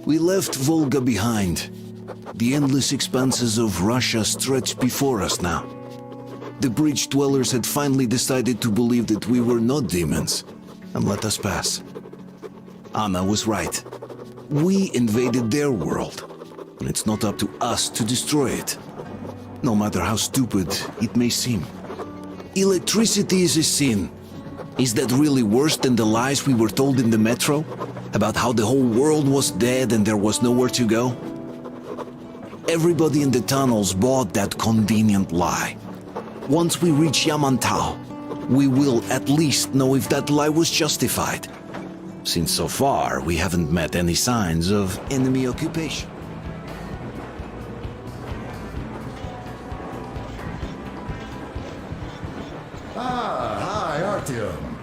We left Volga behind. The endless expanses of Russia stretched before us now. The bridge dwellers had finally decided to believe that we were not demons and let us pass. Anna was right. We invaded their world, and it's not up to us to destroy it, no matter how stupid it may seem. Electricity is a sin. Is that really worse than the lies we were told in the metro? About how the whole world was dead and there was nowhere to go? Everybody in the tunnels bought that convenient lie. Once we reach Yamantau, we will at least know if that lie was justified. Since so far, we haven't met any signs of enemy occupation. Hi, Artyom.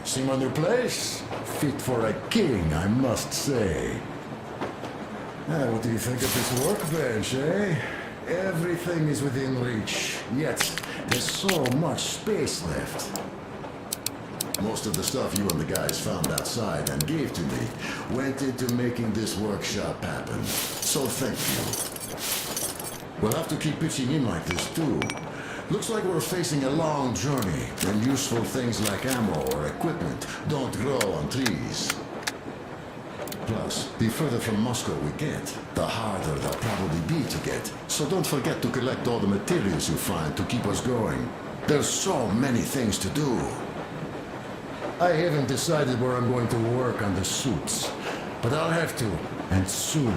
See my new place? Fit for a king, I must say. What do you think of this workbench, eh? Everything is within reach, yet there's so much space left. Most of the stuff you and the guys found outside and gave to me went into making this workshop happen. So thank you. We'll have to keep pitching in like this too. Looks like we're facing a long journey, and useful things like ammo or equipment don't grow on trees. Plus, the further from Moscow we get, the harder they'll probably be to get. So don't forget to collect all the materials you find to keep us going. There's so many things to do. I haven't decided where I'm going to work on the suits, but I'll have to, and soon.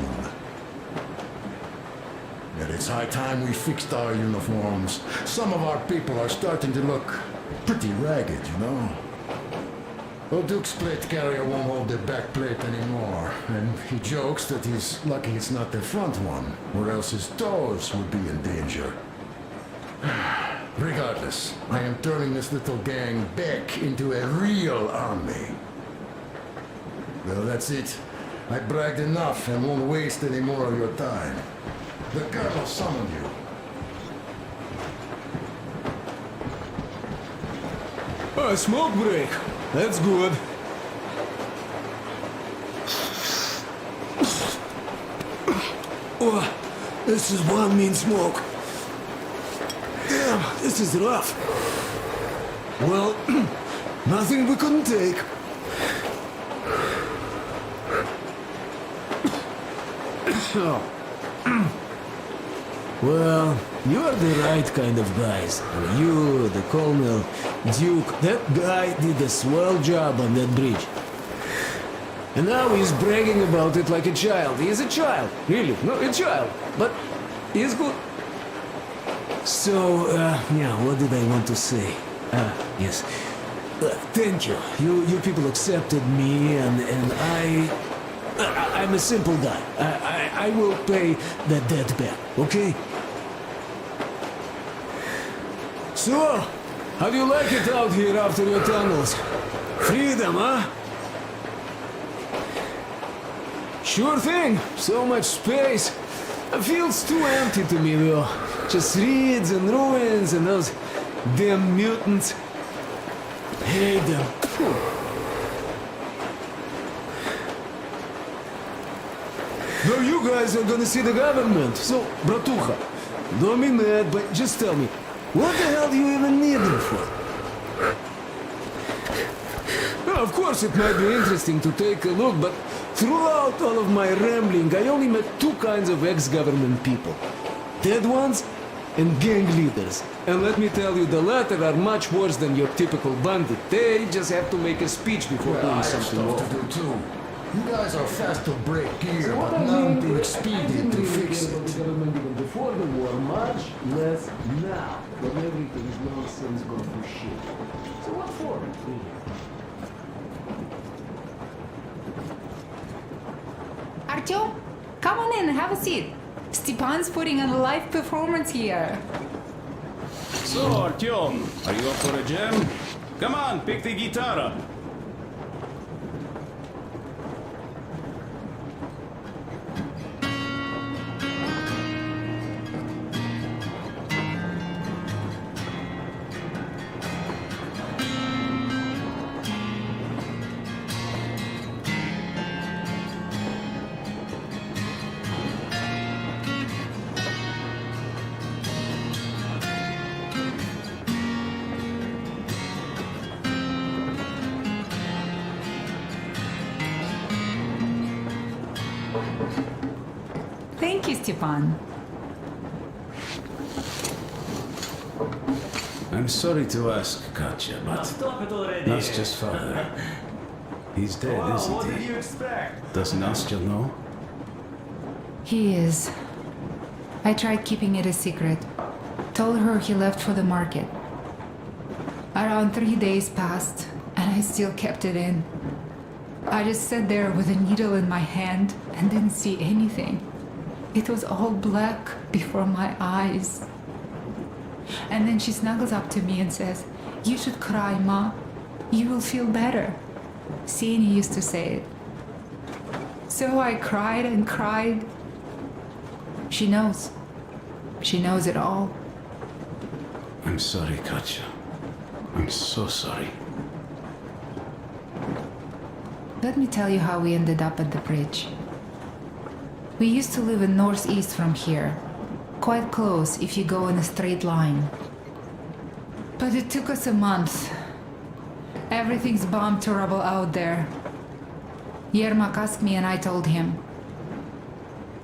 And it's high time we fixed our uniforms. Some of our people are starting to look pretty ragged, you know? Duke's plate carrier won't hold the back plate anymore, and he jokes that he's lucky it's not the front one, or else his toes would be in danger. Regardless, I am turning this little gang back into a real army. Well, that's it. I bragged enough and won't waste any more of your time. The colonel summoned you. A smoke break. That's good. Oh, this is one mean smoke. Damn, this is rough. Well, nothing we couldn't take. Well, you're the right kind of guys. You, the Colonel, Duke, that guy did a swell job on that bridge. And now he's bragging about it like a child. He is a child, really, no, a child. But he's good. So, yeah, what did I want to say? Yes. Thank you. You people accepted me, and I'm a simple guy. I will pay that debt back, okay? So, how do you like it out here after your tunnels? Freedom, huh? Sure thing. So much space. It feels too empty to me, though. Just reeds and ruins and those damn mutants. Hate them. Now you guys are gonna see the government. So, bratucha, don't be mad, but just tell me, what the hell do you even need them for? Well, of course it might be interesting to take a look, but throughout all of my rambling, I only met two kinds of ex-government people. Dead ones and gang leaders. And let me tell you, the latter are much worse than your typical bandit. They just have to make a speech before doing something I have wrong. stuff to do too. You guys are fast to break gear, but none too expedient to fix it. Before the war, much less now, when everything's nonsense gone to shit. So what for, really? Artyom, come on in, have a seat. Stepan's putting on a live performance here. So, Artyom, are you up for a jam? Come on, pick the guitar up. Thank you, Stepan. I'm sorry to ask, Katya, but Nastya's father, he's dead, isn't he? Does Nastya know? He is. I tried keeping it a secret. Told her he left for the market. Around 3 days passed, and I still kept it in. I just sat there with a needle in my hand and didn't see anything. It was all black before my eyes. And then she snuggles up to me and says, "You should cry, Ma. You will feel better." Sienna used to say it. So I cried and cried. She knows. She knows it all. I'm sorry, Katya. I'm so sorry. Let me tell you how we ended up at the bridge. We used to live in northeast from here. Quite close if you go in a straight line. But it took us a month. Everything's bombed to rubble out there. Yermak asked me and I told him.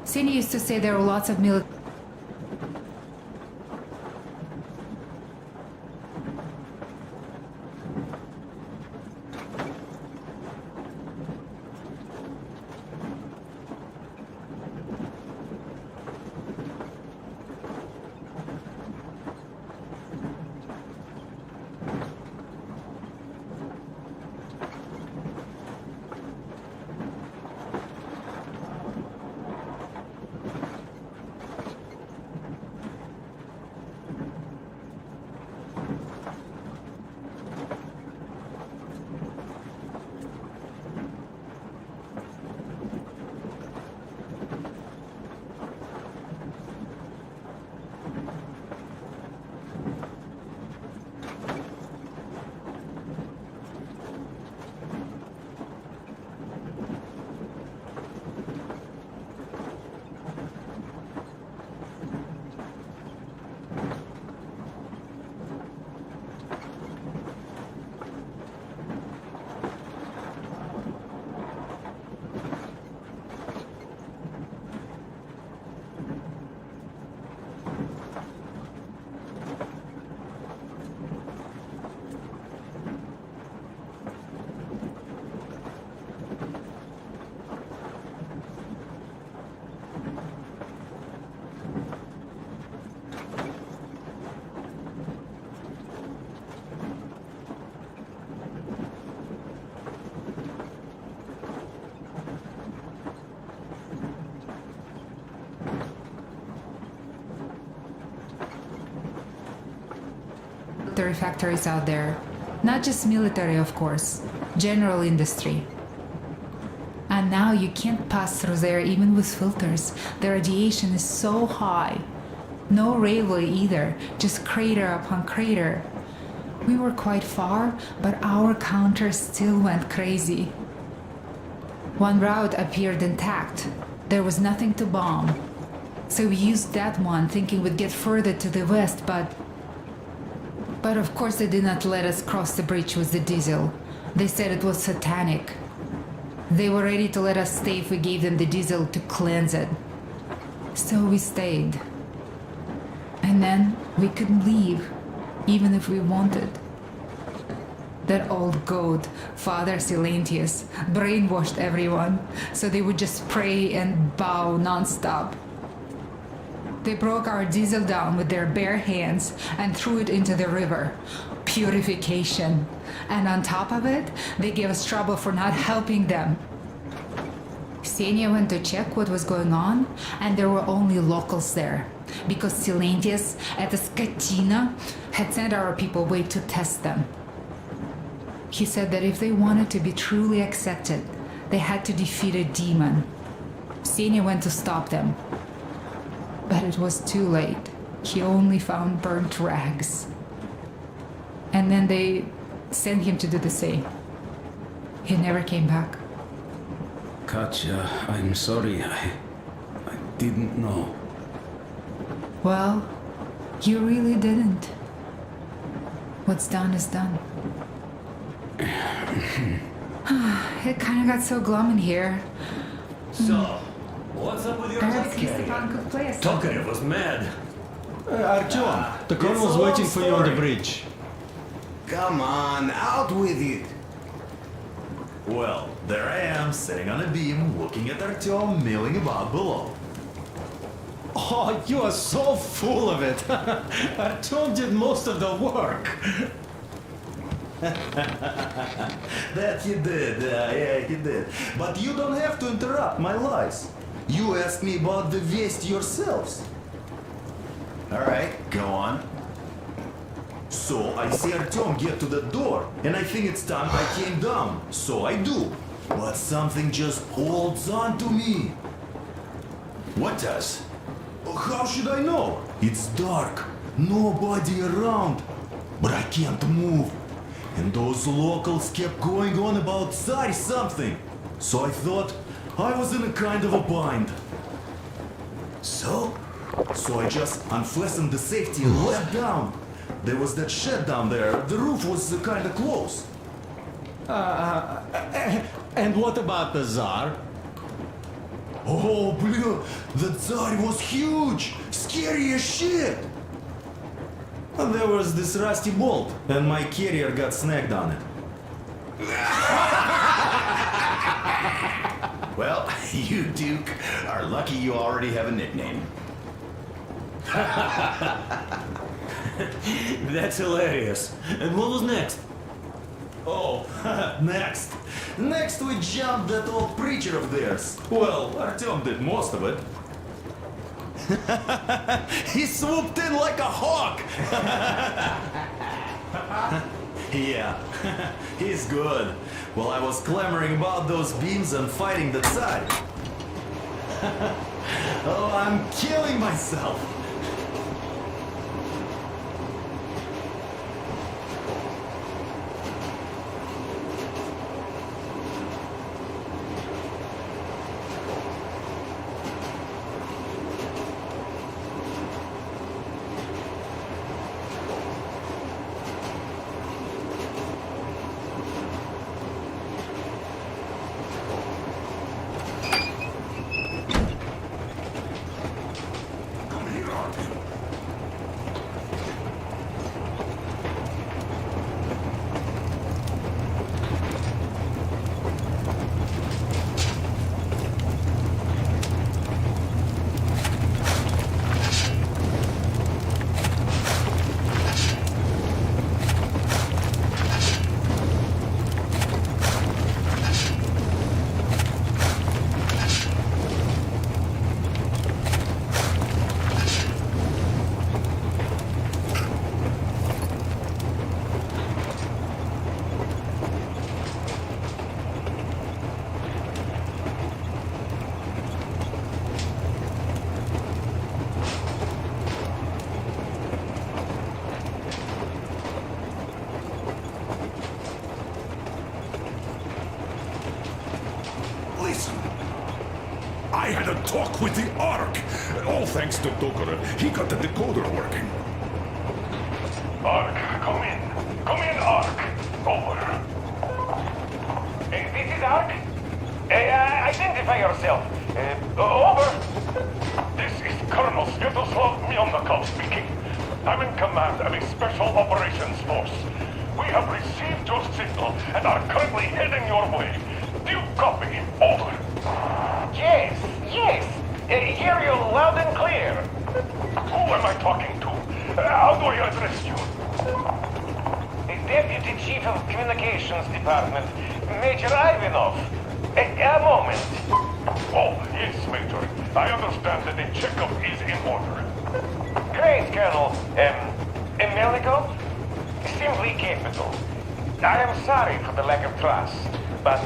Sini used to say there were lots of military. factories out there. Not just military, of course, general industry. And now you can't pass through there even with filters. The radiation is so high. No railway either, just crater upon crater. We were quite far, but our counter still went crazy. One route appeared intact. There was nothing to bomb. So we used that one, thinking we'd get further to the west, but of course they did not let us cross the bridge with the diesel. They said it was satanic. They were ready to let us stay if we gave them the diesel to cleanse it. So we stayed. And then we couldn't leave, even if we wanted. That old goat, Father Silentius, brainwashed everyone, so they would just pray and bow non-stop. They broke our diesel down with their bare hands and threw it into the river. Purification. And on top of it, they gave us trouble for not helping them. Ksenia went to check what was going on, and there were only locals there, because Silentius at the Skatina had sent our people away to test them. He said that if they wanted to be truly accepted, they had to defeat a demon. Ksenia went to stop them. But it was too late. He only found burnt rags. And then they sent him to do the same. He never came back. Katya, I'm sorry. I didn't know. Well, you really didn't. What's done is done. It kind of got so glum in here. So, What's up with your Perhaps carrier? Stepan could play us something. Tokarev was mad. Artyom, the colonel's it's a long waiting for you on the story. bridge. Come on, out with it. Well, there I am, sitting on a beam, looking at Artyom milling about below. Oh, you are so full of it. Artyom did most of the work. That he did, yeah, he did. But you don't have to interrupt my lies. You asked me about the Vest yourselves. Alright, go on. So I see Artyom get to the door, and I think it's time I came down. So I do. But something just holds on to me. What does? How should I know? It's dark, nobody around. But I can't move. And those locals kept going on about Tsar something. So I thought I was in a kind of a bind. So I just unfastened the safety and let down. There was that shed down there. The roof was kind of close. And what about the Tsar? Oh, blue, the Tsar was huge, scary as shit. And there was this rusty bolt, and my carrier got snagged on it. Well, you, Duke, are lucky you already have a nickname. That's hilarious. And what was next? Oh, next. Next we jumped that old preacher of theirs. Well, Artyom did most of it. He swooped in like a hawk. Yeah, he's good. While I was clamoring about those beams and fighting the Tsar. Oh, I'm killing myself. Listen. I had a talk with the Ark. All thanks to Tokarev. He got the decoder working. Ark, come in. Come in, Ark. Over. This is Ark. Identify yourself. Over. This is Colonel Sviatoslav Myelnikov speaking. I'm in command of a special operations force. We have received your signal and are currently heading your way. Do you copy? Over. Yes. Hear you loud and clear. Who am I talking to? How do I address you? Deputy Chief of Communications Department, Major Ivanov. A moment. Oh, yes, Major. I understand that the checkup is in order. Great, Colonel. Melnikov? Simply capital. I am sorry for the lack of trust, but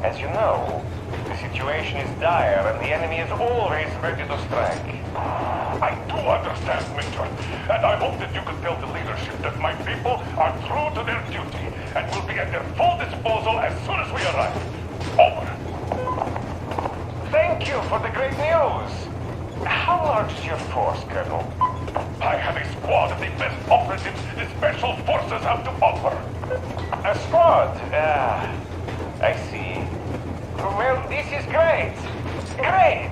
as you know, the situation is dire and the enemy is always ready to strike. I do understand, Major, and I hope that you can tell the leadership that my people are true to their duty and will be at their full disposal as soon as we arrive. Over. Thank you for the great news. How large is your force, Colonel? I have a squad of the best operatives the Special Forces have to offer. A squad? I see. Well, this is great. Great!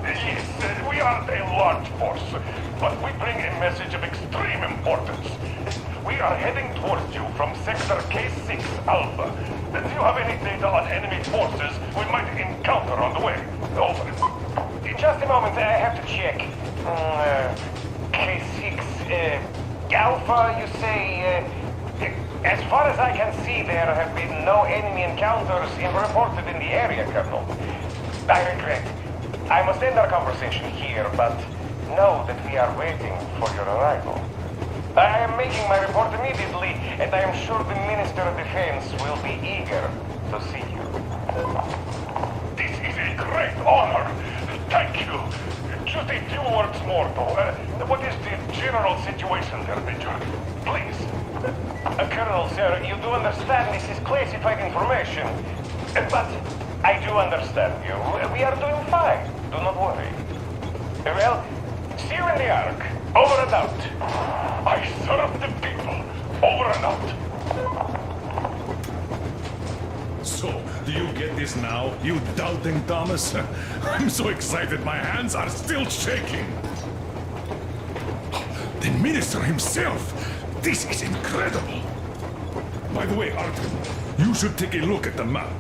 Yes, we are a large force, but we bring a message of extreme importance. We are heading towards you from Sector K6 Alpha. Do you have any data on enemy forces we might encounter on the way? Over. Just a moment, I have to check. K6, Alpha, you say? As far as I can see, there have been no enemy encounters reported in the area, Colonel. I regret. I must end our conversation here, but know that we are waiting for your arrival. I am making my report immediately, and I am sure the Minister of Defense will be eager to see you. This is a great honor. Thank you. Just a few words more, though. What is the general situation there, Major? Please. Colonel, sir, you do understand this is classified information. But I do understand you. We are doing fine. Do not worry. Well, see you in the Ark. Over and out. I serve the people. Over and out. So, do you get this now, you doubting Thomas? I'm so excited my hands are still shaking. The minister himself! This is incredible! By the way, Artyom, you should take a look at the map.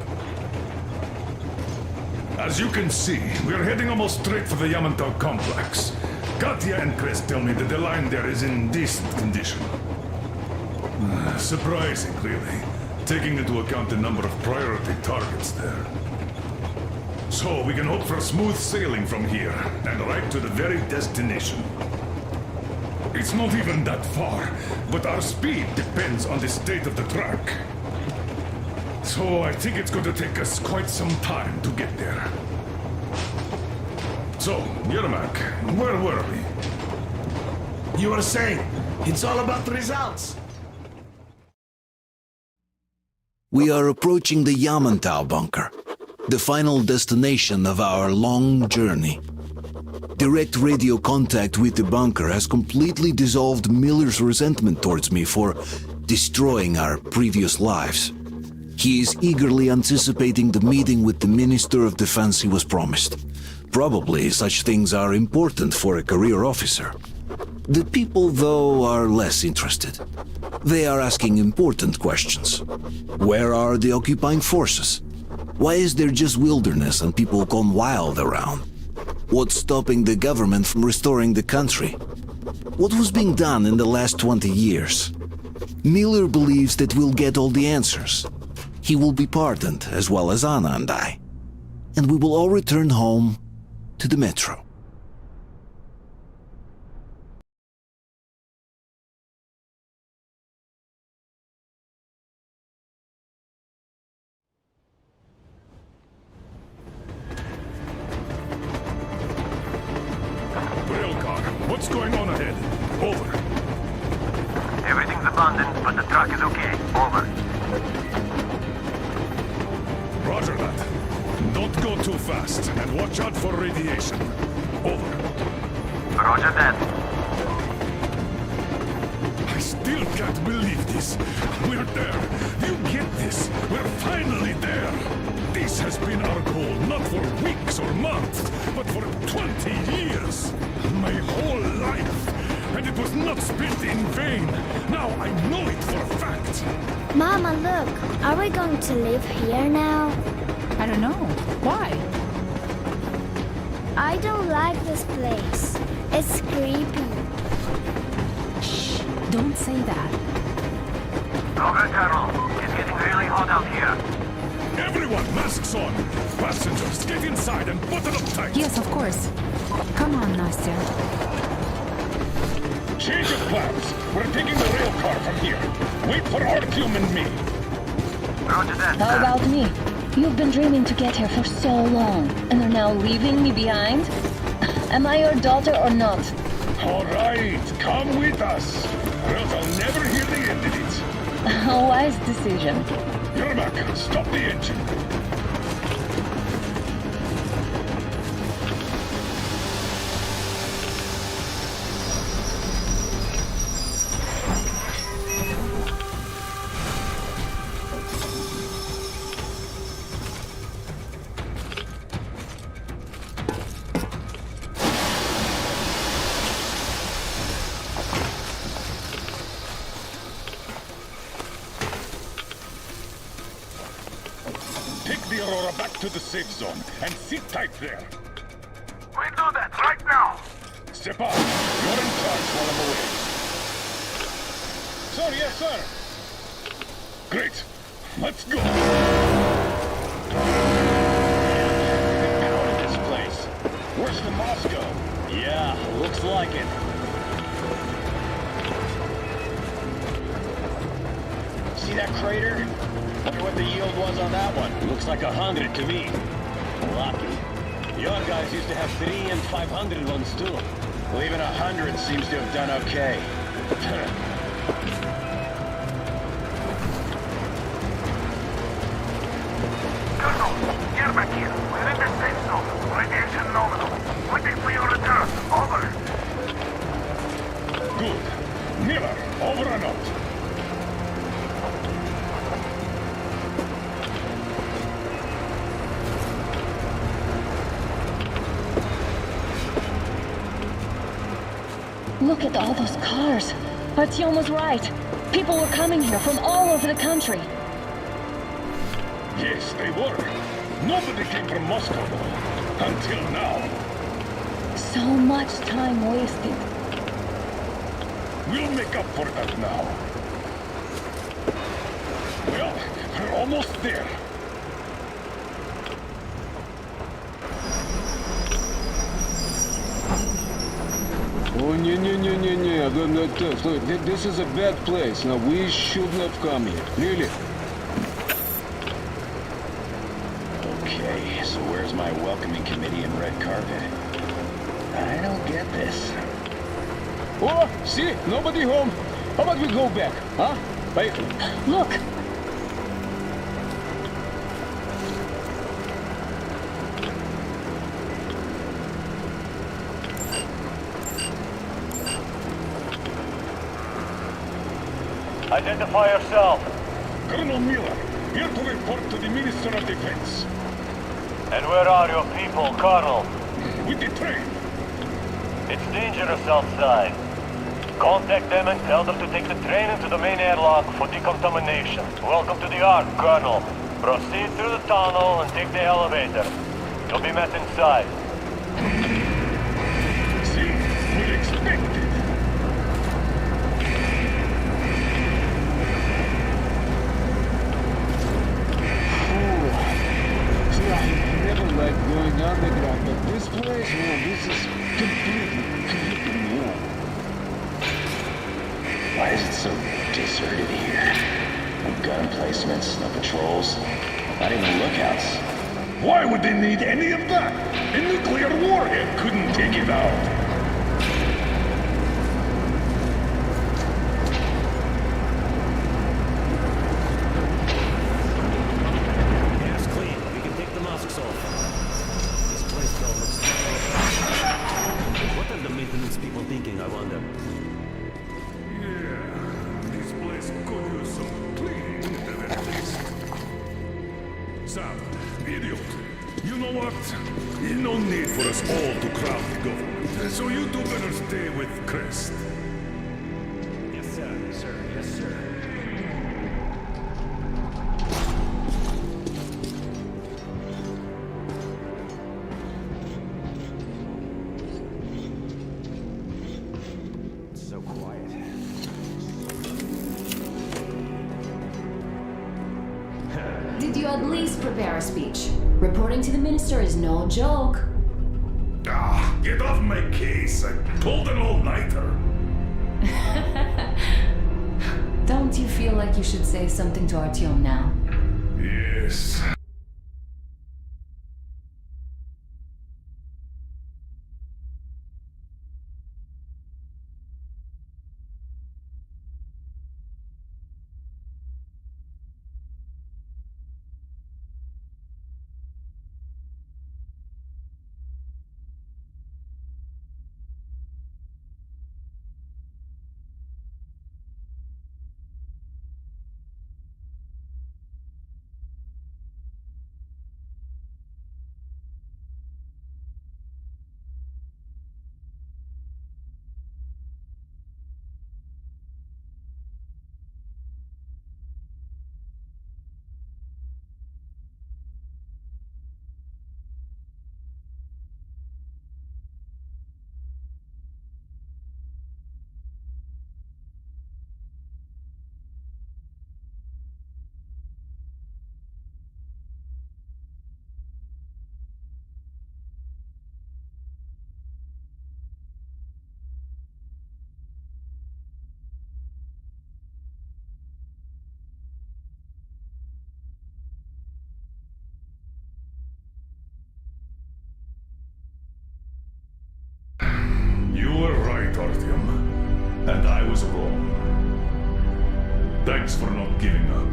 As you can see, we're heading almost straight for the Yamantau complex. Katya and Chris tell me that the line there is in decent condition. Surprising, really, taking into account the number of priority targets there. So we can hope for smooth sailing from here, and right to the very destination. It's not even that far, but our speed depends on the state of the track. So I think it's going to take us quite some time to get there. So, Yermak, where were we? You were saying, it's all about the results. We are approaching the Yamantau bunker, the final destination of our long journey. Direct radio contact with the bunker has completely dissolved Miller's resentment towards me for destroying our previous lives. He is eagerly anticipating the meeting with the Minister of Defense he was promised. Probably such things are important for a career officer. The people, though, are less interested. They are asking important questions. Where are the occupying forces? Why is there just wilderness and people gone wild around? What's stopping the government from restoring the country? What was being done in the last 20 years? Miller believes that we'll get all the answers. He will be pardoned, as well as Anna and I. And we will all return home to the metro. Railcar, what's going on ahead? Over. Everything's abandoned, but the truck is okay. Over. Roger that. Don't go too fast, and watch out for radiation. Over. Roger that. I still can't believe this. We're there. You get this? We're finally there. This has been our goal, not for weeks or months, but for 20 years. My whole life. And it was not spent in vain. Now I know it for a fact. Mama, look. Are we going to live here now? I don't know. Why? I don't like this place. It's creepy. Shh. Don't say that. Over, Colonel. It's getting really hot out here. Everyone, masks on. Passengers, get inside and button up tight. Yes, of course. Come on, Nastya. Change of plans. We're taking the rail car from here. Wait for Artyom and me. Roger that. How about me? You've been dreaming to get here for so long, and are now leaving me behind? Am I your daughter or not? All right, come with us. Or else I'll never hear the end of it. A wise decision. Yermak, stop the engine. the safe zone and sit tight there. We do that right now. Step up. You're in charge while I'm away. Sir, yes, sir. Great. Let's go. Out of this place. Where's the Moscow? Yeah, looks like it. See that crater? Wonder what the yield was on that one. Looks like 100 to me. Lucky. Your guys used to have 3 and 500 ones too. Well, even 100 seems to have done okay. Colonel, get back here. We're in the safe zone. Radiation nominal. Waiting for your return. Over. Good. Miller, over and out. Look at all those cars. Artyom was right. People were coming here from all over the country. Yes, they were. Nobody came from Moscow, though. Until now. So much time wasted. We'll make up for that now. Well, we're almost there. Oh, no. This is a bad place. Now, we should not come here. Really. Okay, so where's my welcoming committee and red carpet? I don't get this. Oh, see? Nobody home. How about we go back, huh? Hey, look! Identify yourself. Colonel Miller, here to report to the Minister of Defense. And where are your people, Colonel? With the train. It's dangerous outside. Contact them and tell them to take the train into the main airlock for decontamination. Welcome to the Ark, Colonel. Proceed through the tunnel and take the elevator. You'll be met inside. See, we expected. like going underground, but this place, oh, this is completely new. Why is it so deserted here? No gun placements, no patrols, not even lookouts. Why would they need any of that? A nuclear warhead couldn't take it out. Did you at least prepare a speech? Reporting to the minister is no joke. Ah, get off my case. I pulled an all-nighter. Don't you feel like you should say something to Artyom now? Yes. possible. Thanks for not giving up.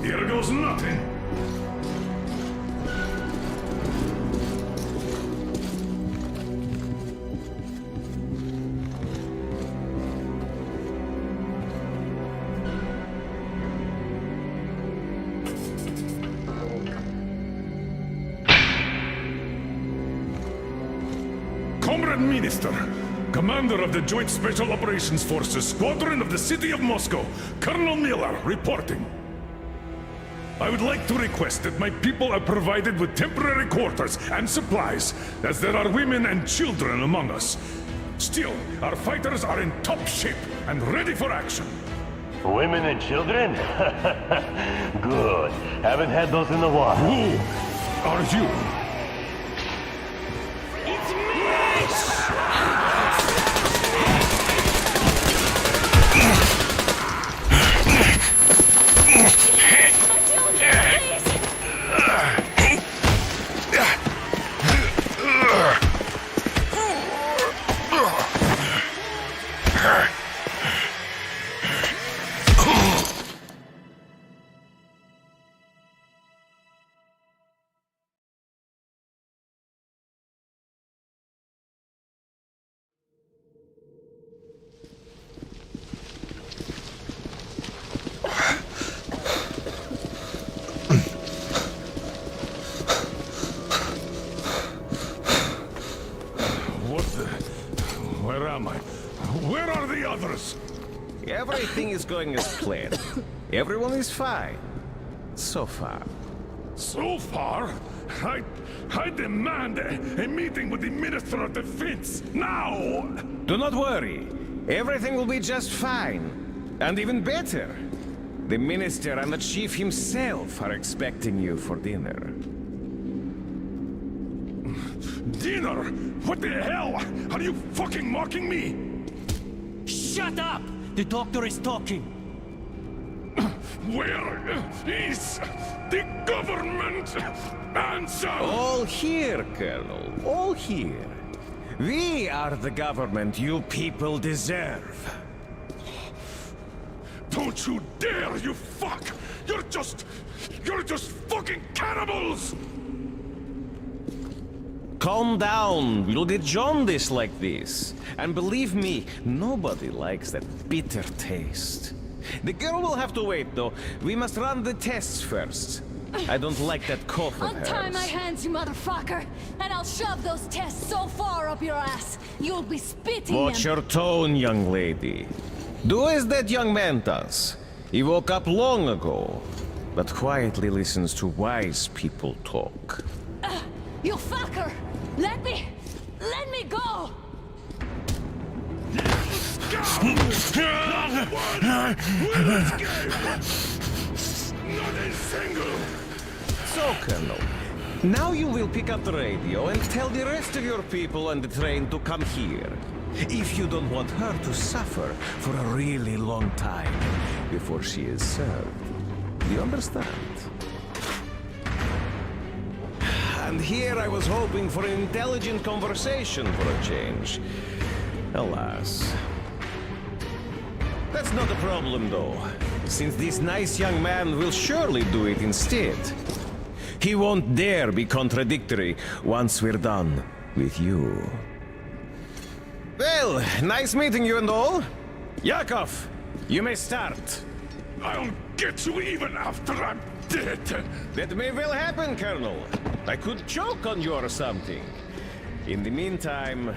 Here goes nothing. Comrade Minister, Commander of the Joint Special Operations Forces, Squadron of the City of Moscow, Colonel Miller, reporting. I would like to request that my people are provided with temporary quarters and supplies, as there are women and children among us. Still, our fighters are in top shape and ready for action. Women and children? Good. Haven't had those in a while. Who are you? Where am I? Where are the others? Everything is going as planned. Everyone is fine. So far. So far? I demand a meeting with the Minister of Defense, now! Do not worry. Everything will be just fine. And even better. The Minister and the Chief himself are expecting you for dinner. Dinner? What the hell? Are you fucking mocking me? Shut up! The doctor is talking. Where is the government answer? All here, Colonel. All here. We are the government you people deserve. Don't you dare, you fuck! You're just fucking cannibals! Calm down. We'll get jaundice like this. And believe me, nobody likes that bitter taste. The girl will have to wait, though. We must run the tests first. I don't like that cough of hers. Untie my hands, you motherfucker, and I'll shove those tests so far up your ass, you'll be spitting Watch them. your tone, young lady. Do as that young man does. He woke up long ago, but quietly listens to wise people talk. You fucker! Let me go! Not a single! So, Colonel, now you will pick up the radio and tell the rest of your people on the train to come here. If you don't want her to suffer for a really long time before she is served. Do you understand? And here I was hoping for an intelligent conversation for a change. Alas. That's not a problem, though, since this nice young man will surely do it instead. He won't dare be contradictory once we're done with you. Well, nice meeting you and all. Yakov, you may start. I'll get you even after I'm dead. That may well happen, Colonel. I could choke on you or something. In the meantime,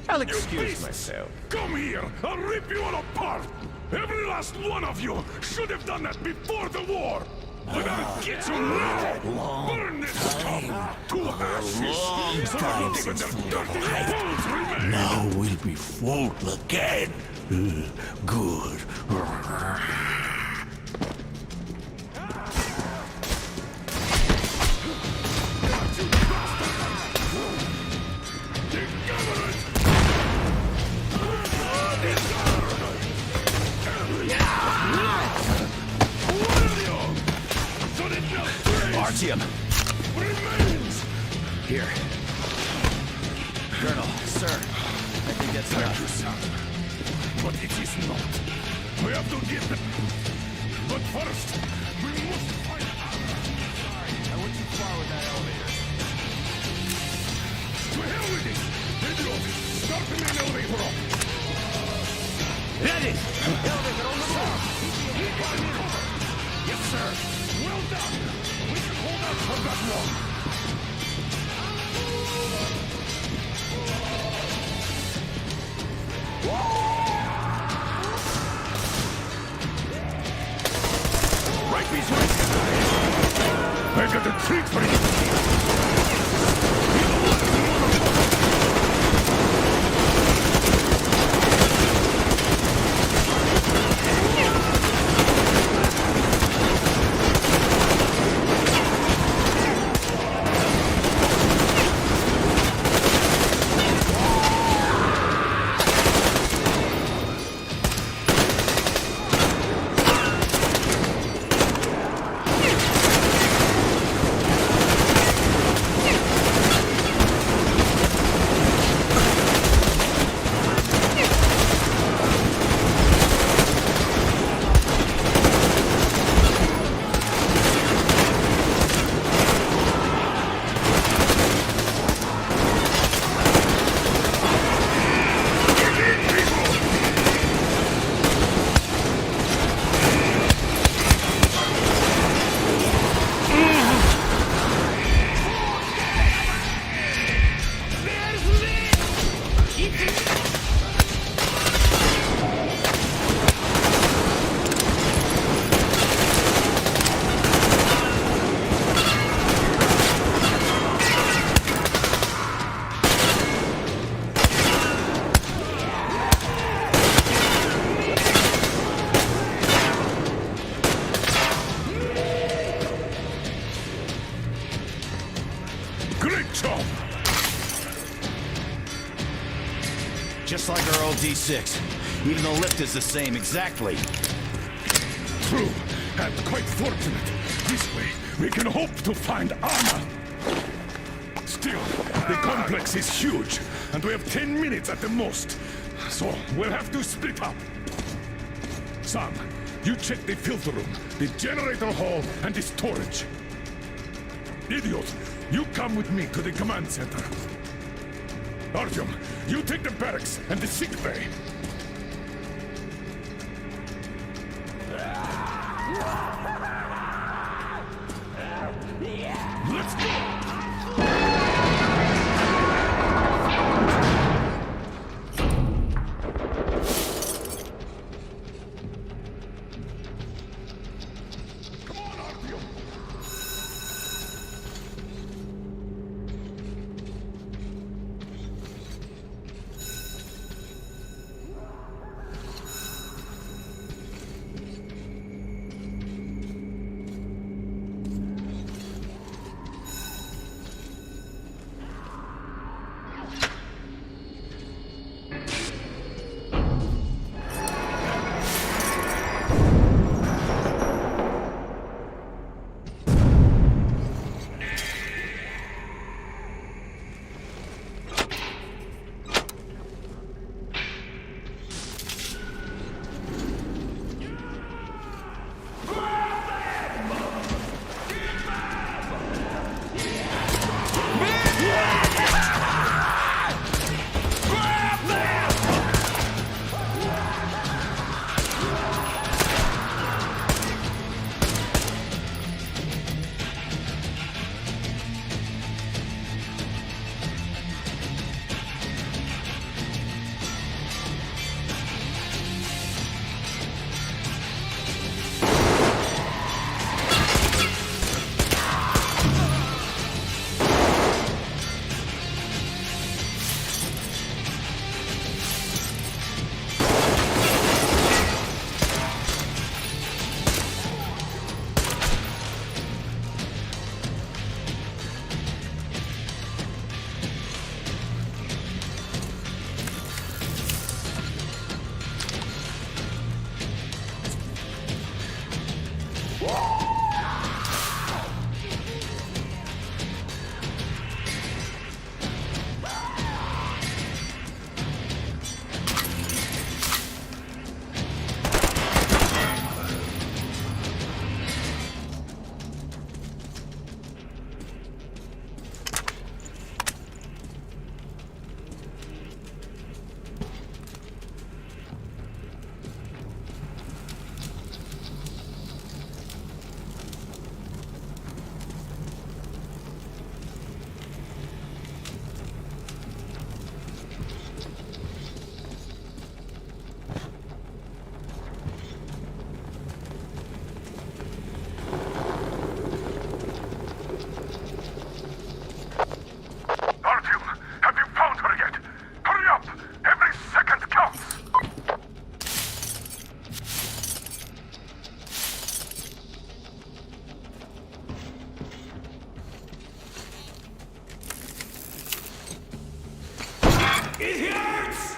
I'll excuse myself. Come here! I'll rip you all apart! Every last one of you should have done that before the war! But I'll get you now! Burn this scum to ashes! So not even their dirty bones remain! Now we'll be full again. Good. remains! Here. Colonel, sir, I think that's Thank enough. you, son. But it is not. We have to get them. But first, we must find I went too far with that elevator. To hell with it! Idiot! Start the main elevator up! Ready! Elevator on the move! Yes, sir! Well done! We can hold out for that long! Right behind I got a treat for you! Great job! Just like our old D6. Even the lift is the same, exactly. True, and quite fortunate. This way, we can hope to find armor. Still, the complex is huge, and we have 10 minutes at the most. So, we'll have to split up. Sam, you check the filter room, the generator hall, and the storage. Idiot, you come with me to the command center. Artyom, you take the barracks and the sick bay. Let's go! Come on, Artyom! It hurts!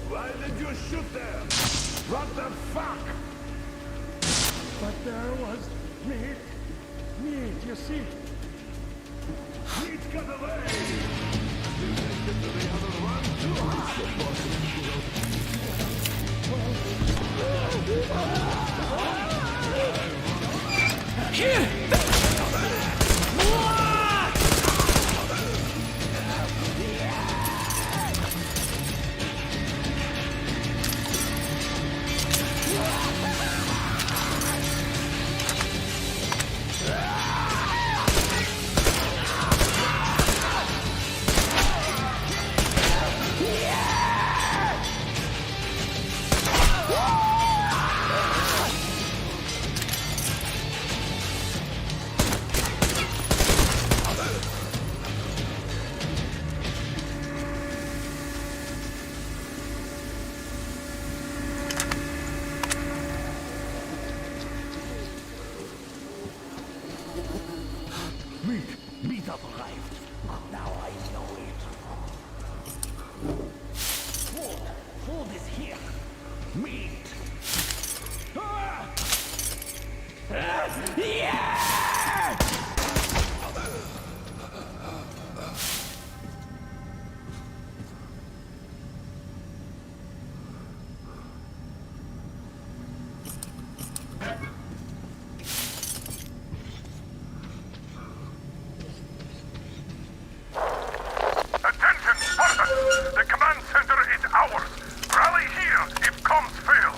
Why did you shoot them? What the fuck? But there was meat. Meat, you see. Meat got away! You make it to the other one too hard! Here! Meat up arrived. Now I know it. Food is here. Meat. Yeah! The command center is ours. Rally here if comms fail.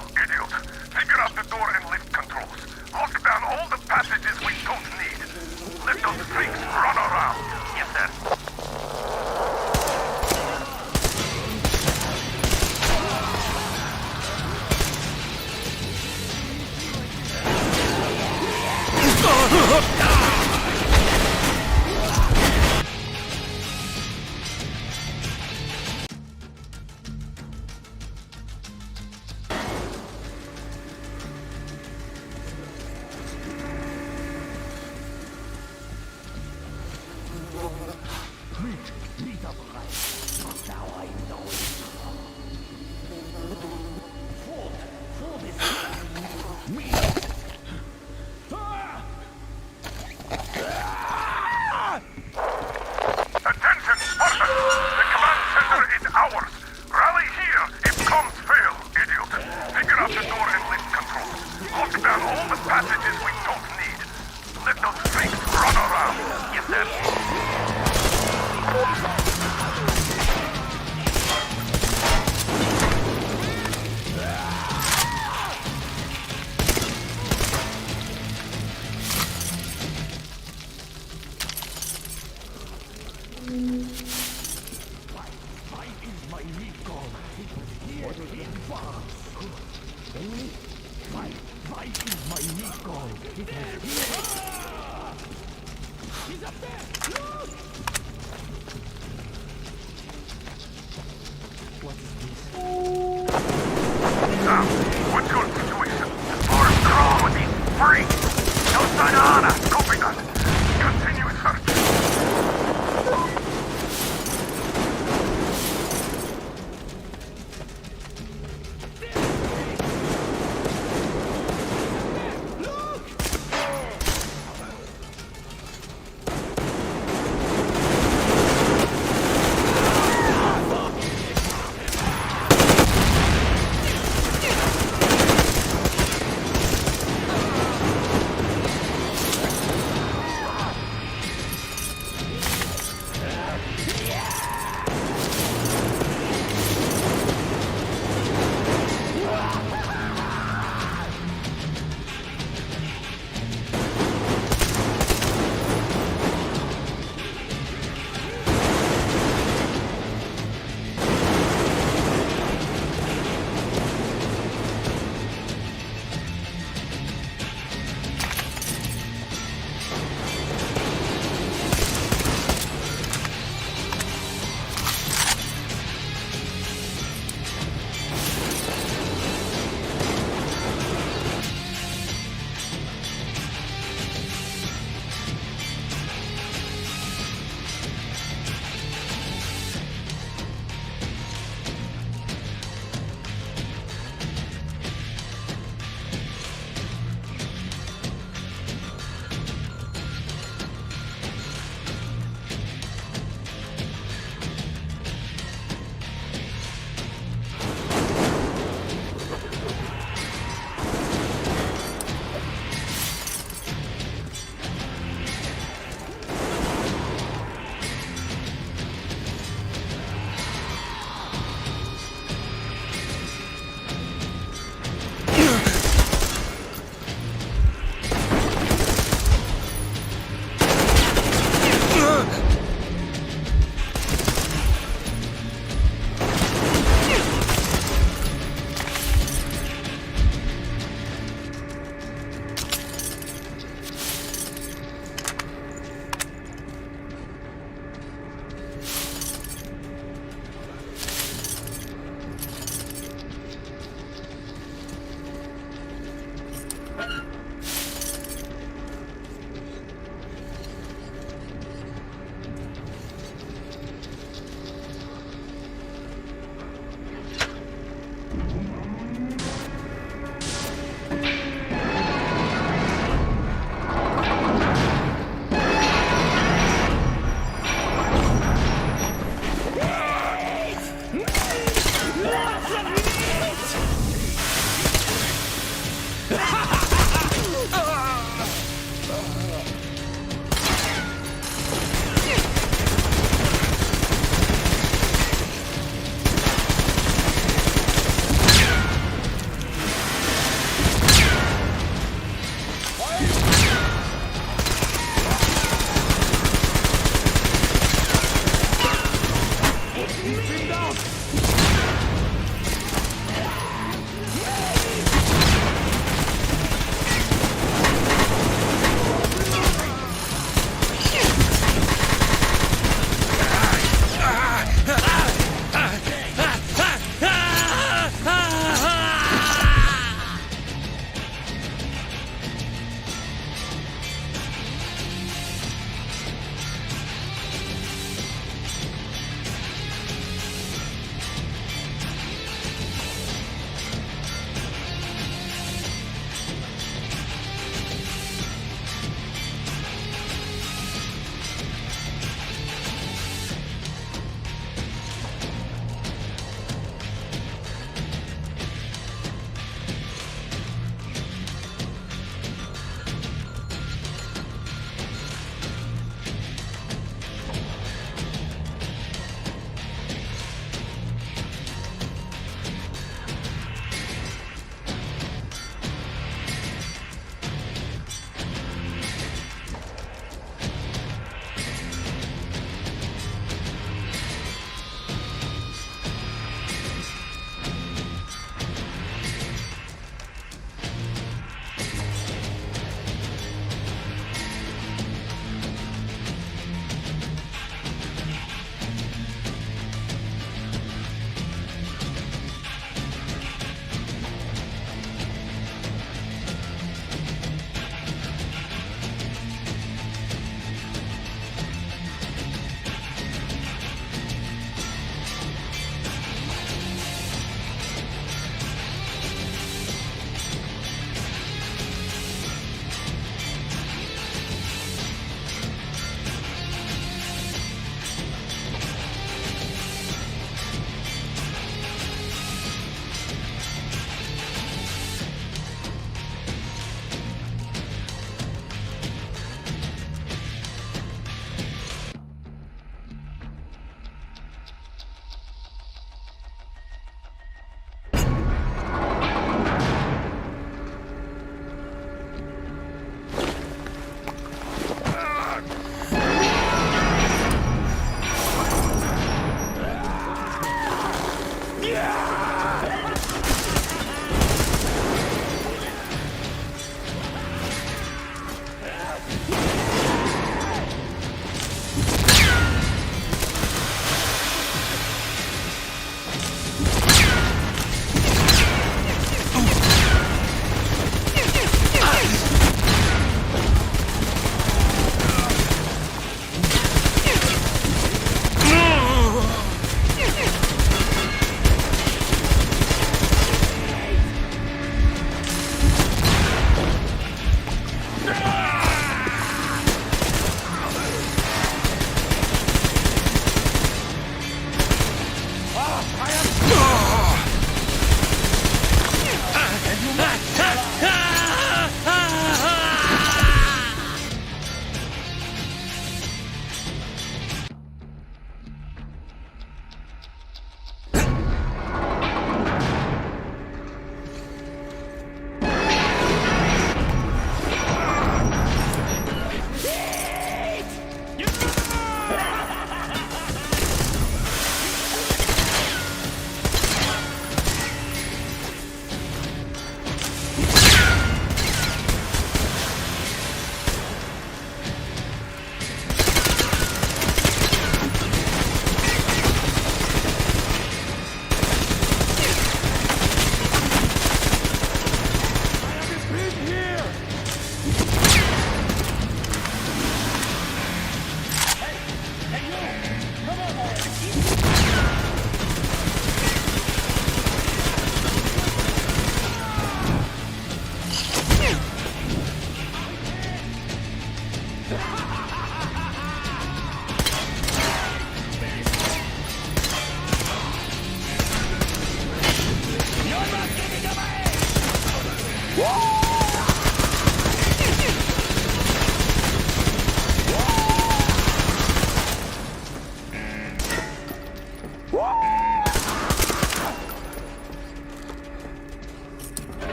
What's your situation? Forest crawl with these freaks! No sign of Anna! Copy that! Continue search!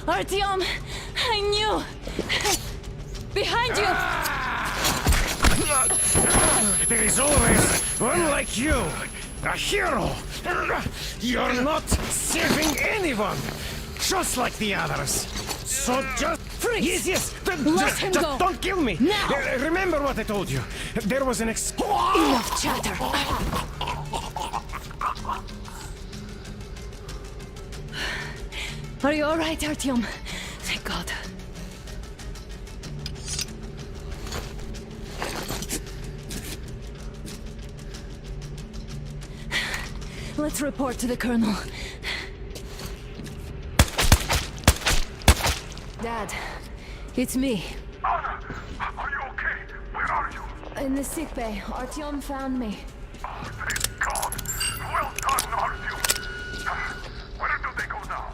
Artyom! I knew! Behind you! There is always one like you, a hero. You're not saving anyone, just like the others. So just freeze. Yes. Let him go. Don't kill me. Now. Remember what I told you. There was an Enough chatter. Are you all right, Artyom? Thank God. Let's report to the Colonel. Dad, it's me. Anna, are you okay? Where are you? In the sickbay. Artyom found me. Oh, thank God. Well done, Artyom. Where do they go now?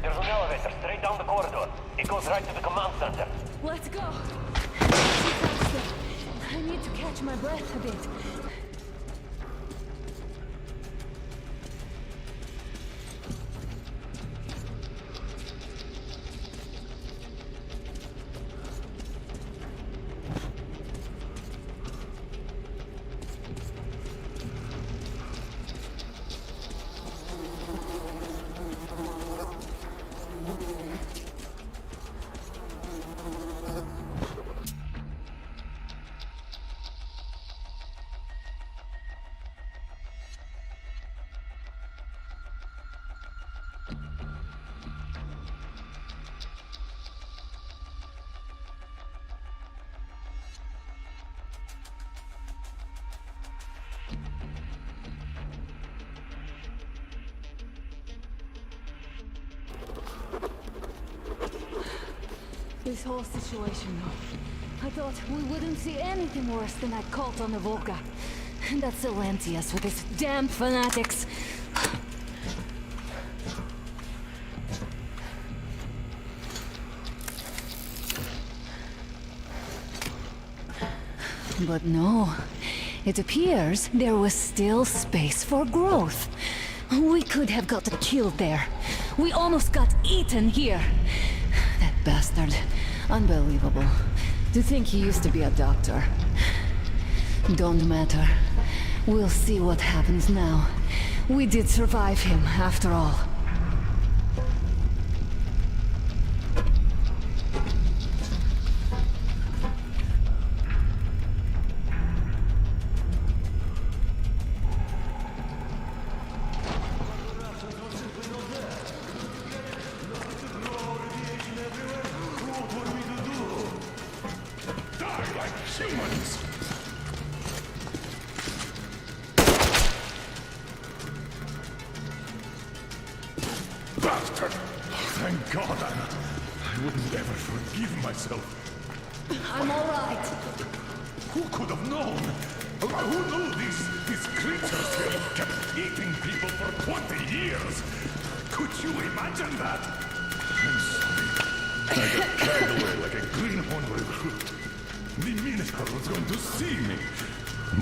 There's an elevator straight down the corridor. It goes right to the command center. Let's go. I need to catch my breath a bit. This whole situation, though. I thought we wouldn't see anything worse than that cult on the Volga. And that Silencius with his damn fanatics. But no. It appears there was still space for growth. We could have got killed there. We almost got eaten here. That bastard. Unbelievable. To think he used to be a doctor. Don't matter. We'll see what happens now. We did survive him, after all. bastard! Thank God, Anna. I would never forgive myself. I'm all right. Who could have known? Who knew these creatures here kept eating people for 20 years? Could you imagine that? I'm sorry. I got carried away like a greenhorn recruit. The Minotaur was going to see me.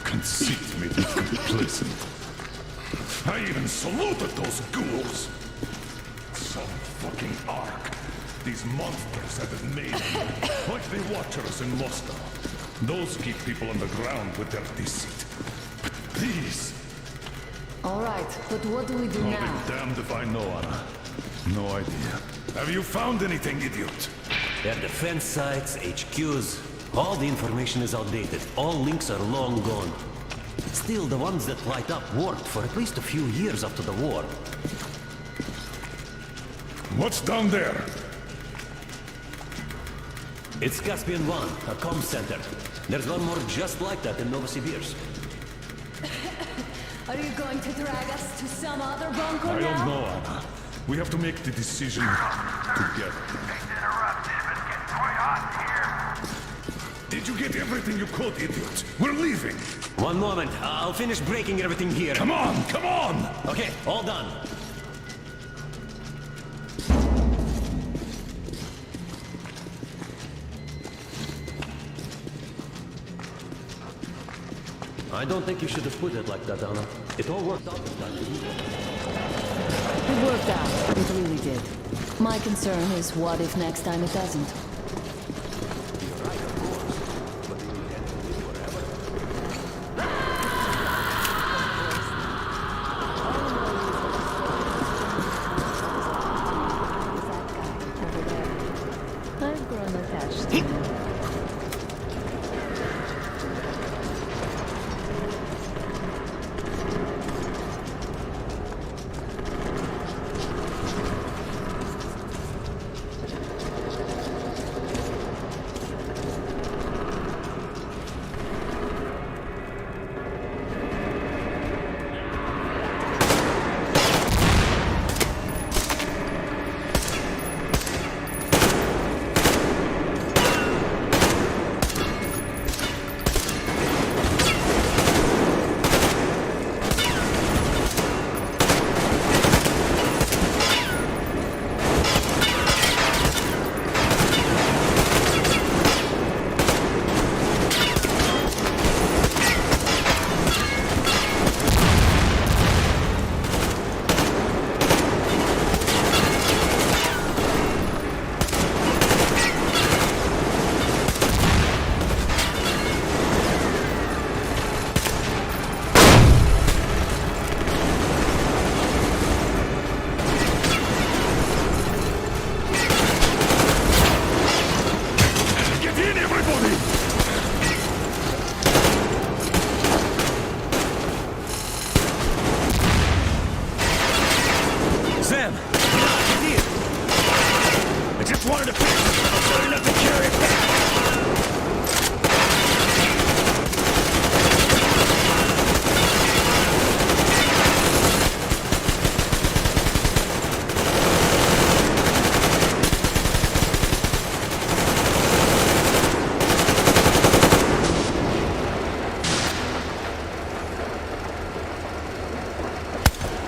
Conceit made me complacent. I even saluted those ghouls. Some fucking ark. These monsters had it made. Like the Watchers in Moscow. Those keep people on the ground with their deceit. But these... All right, but what do we do I'll now? be damned if I know, Anna. No idea. Have you found anything, idiot? Their defense sites, HQs, all the information is outdated. All links are long gone. Still, the ones that light up worked for at least a few years after the war. What's down there? It's Caspian 1, a comm center. There's one more just like that in Novosibirsk. Are you going to drag us to some other bunker I now? don't know, Anna. We have to make the decision together. Did you get everything you could, idiot? We're leaving. One moment, I'll finish breaking everything here. Come on, come on! Okay, all done. I don't think you should have put it like that, Anna. It all worked out this time. It worked out. It really did. My concern is what if next time it doesn't? I've grown attached to him.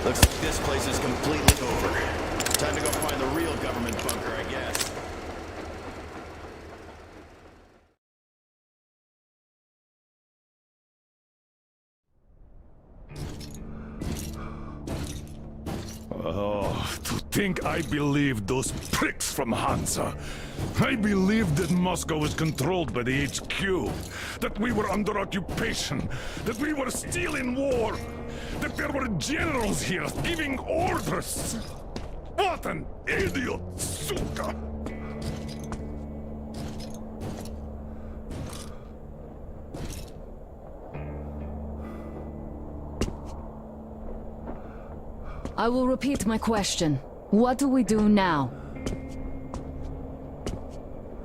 Looks like this place is completely over. Time to go find the real government bunker, I guess. Oh, to think I believed those pricks from Hansa. I believed that Moscow was controlled by the HQ, that we were under occupation, that we were still in war, that there were generals here giving orders. What an idiot, suka! I will repeat my question. What do we do now?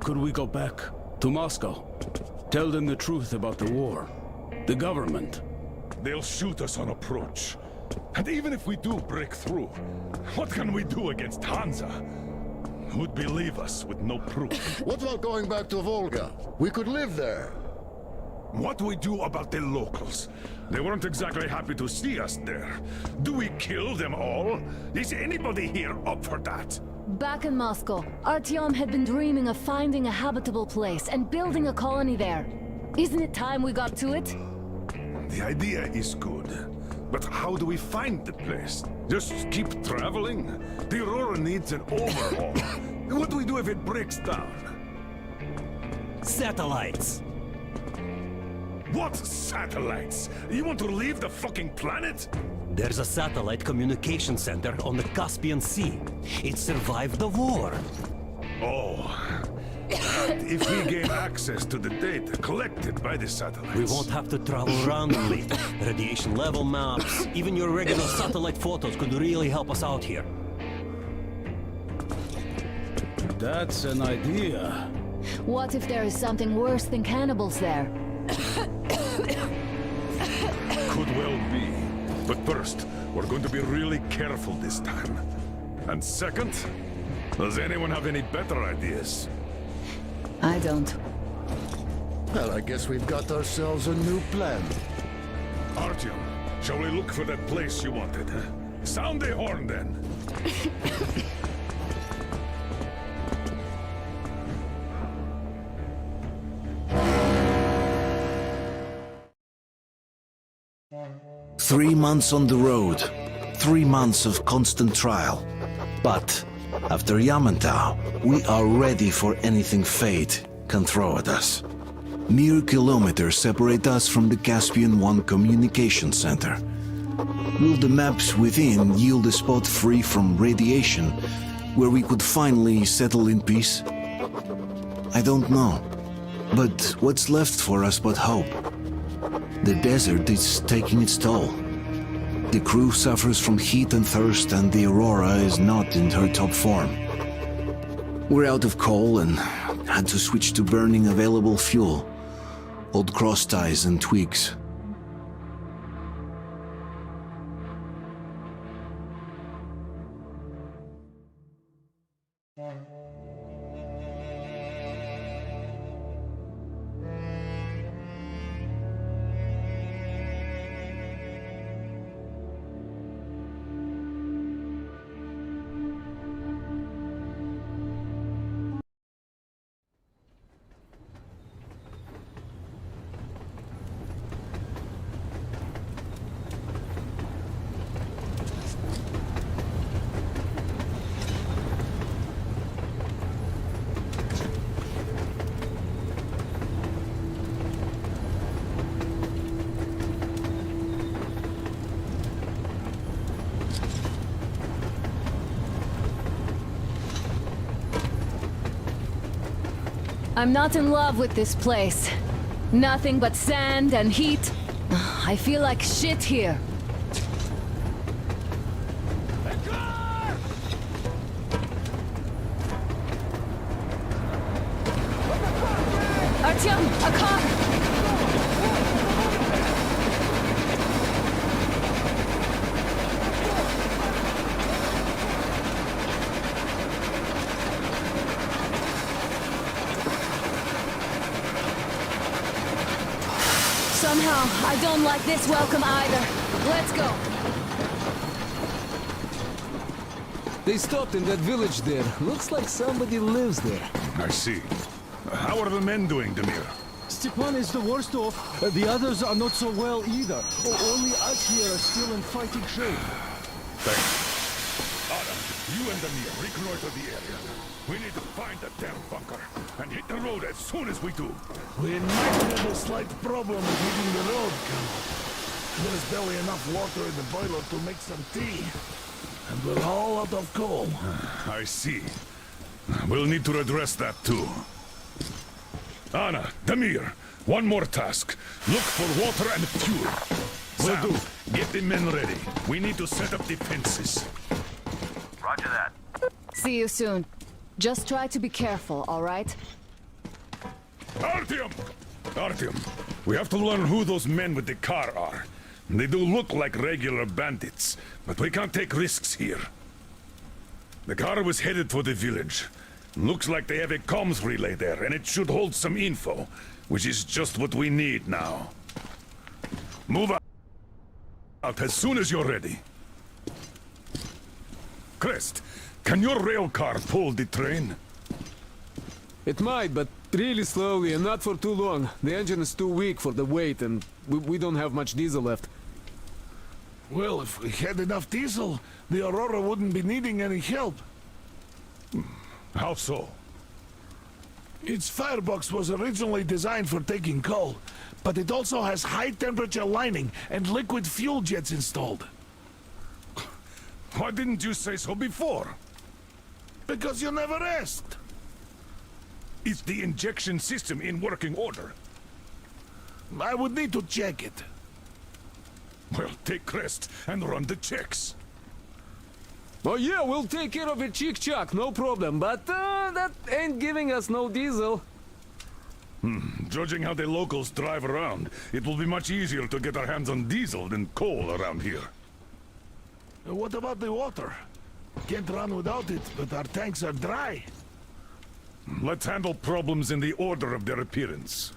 Could we go back to Moscow? Tell them the truth about the war. The government. They'll shoot us on approach. And even if we do break through, what can we do against Hansa? Who'd believe us with no proof? What about going back to Volga? We could live there. What we do about the locals? They weren't exactly happy to see us there. Do we kill them all? Is anybody here up for that? Back in Moscow, Artyom had been dreaming of finding a habitable place and building a colony there. Isn't it time we got to it? The idea is good. But how do we find the place? Just keep traveling? The Aurora needs an overhaul. What do we do if it breaks down? Satellites! What satellites? You want to leave the fucking planet? There's a satellite communication center on the Caspian Sea. It survived the war. Oh. And if we gain access to the data collected by the satellites... We won't have to travel randomly. Radiation level maps, even your regular satellite photos could really help us out here. That's an idea. What if there is something worse than cannibals there? Could well be. But first, we're going to be really careful this time. And second, does anyone have any better ideas? I don't. Well, I guess we've got ourselves a new plan. Artyom, shall we look for that place you wanted? Sound the horn, then. Three months on the road, 3 months of constant trial. But after Yamantau, we are ready for anything fate can throw at us. Mere kilometers separate us from the Caspian One communication center. Will the maps within yield a spot free from radiation, where we could finally settle in peace? I don't know. But what's left for us but hope? The desert is taking its toll. The crew suffers from heat and thirst, and the Aurora is not in her top form. We're out of coal and had to switch to burning available fuel. Old cross ties and twigs. I'm not in love with this place. Nothing but sand and heat. I feel like shit here. Artyom, a car! Somehow, I don't like this welcome either. Let's go. They stopped in that village there. Looks like somebody lives there. I see. How are the men doing, Demir? Stepan is the worst off. The others are not so well either. Only us here are still in fighting shape. Thanks. Adam, you and Demir reconnoiter the area. We need to find that damn bunker and hit the road as soon as we do. We might have a slight problem with hitting the road, Colonel. There's barely enough water in the boiler to make some tea. And we're all out of coal. I see. We'll need to address that too. Anna, Demir, one more task. Look for water and fuel. Will do. Get the men ready. We need to set up defenses. Roger that. See you soon. Just try to be careful, all right? Artyom! Artyom, we have to learn who those men with the car are. They do look like regular bandits, but we can't take risks here. The car was headed for the village. Looks like they have a comms relay there, and it should hold some info, which is just what we need now. Move out as soon as you're ready. Crest, can your rail car pull the train? It might, but really slowly and not for too long. The engine is too weak for the weight, and we don't have much diesel left. Well, if we had enough diesel, the Aurora wouldn't be needing any help. How so? Its firebox was originally designed for taking coal, but it also has high-temperature lining and liquid fuel jets installed. Why didn't you say so before? Because you never asked. Is the injection system in working order? I would need to check it. Well, take Crest and run the checks. Oh yeah, we'll take care of it, chick-chock, no problem. But that ain't giving us no diesel. Judging how the locals drive around, it will be much easier to get our hands on diesel than coal around here. What about the water? Can't run without it, but our tanks are dry. Let's handle problems in the order of their appearance.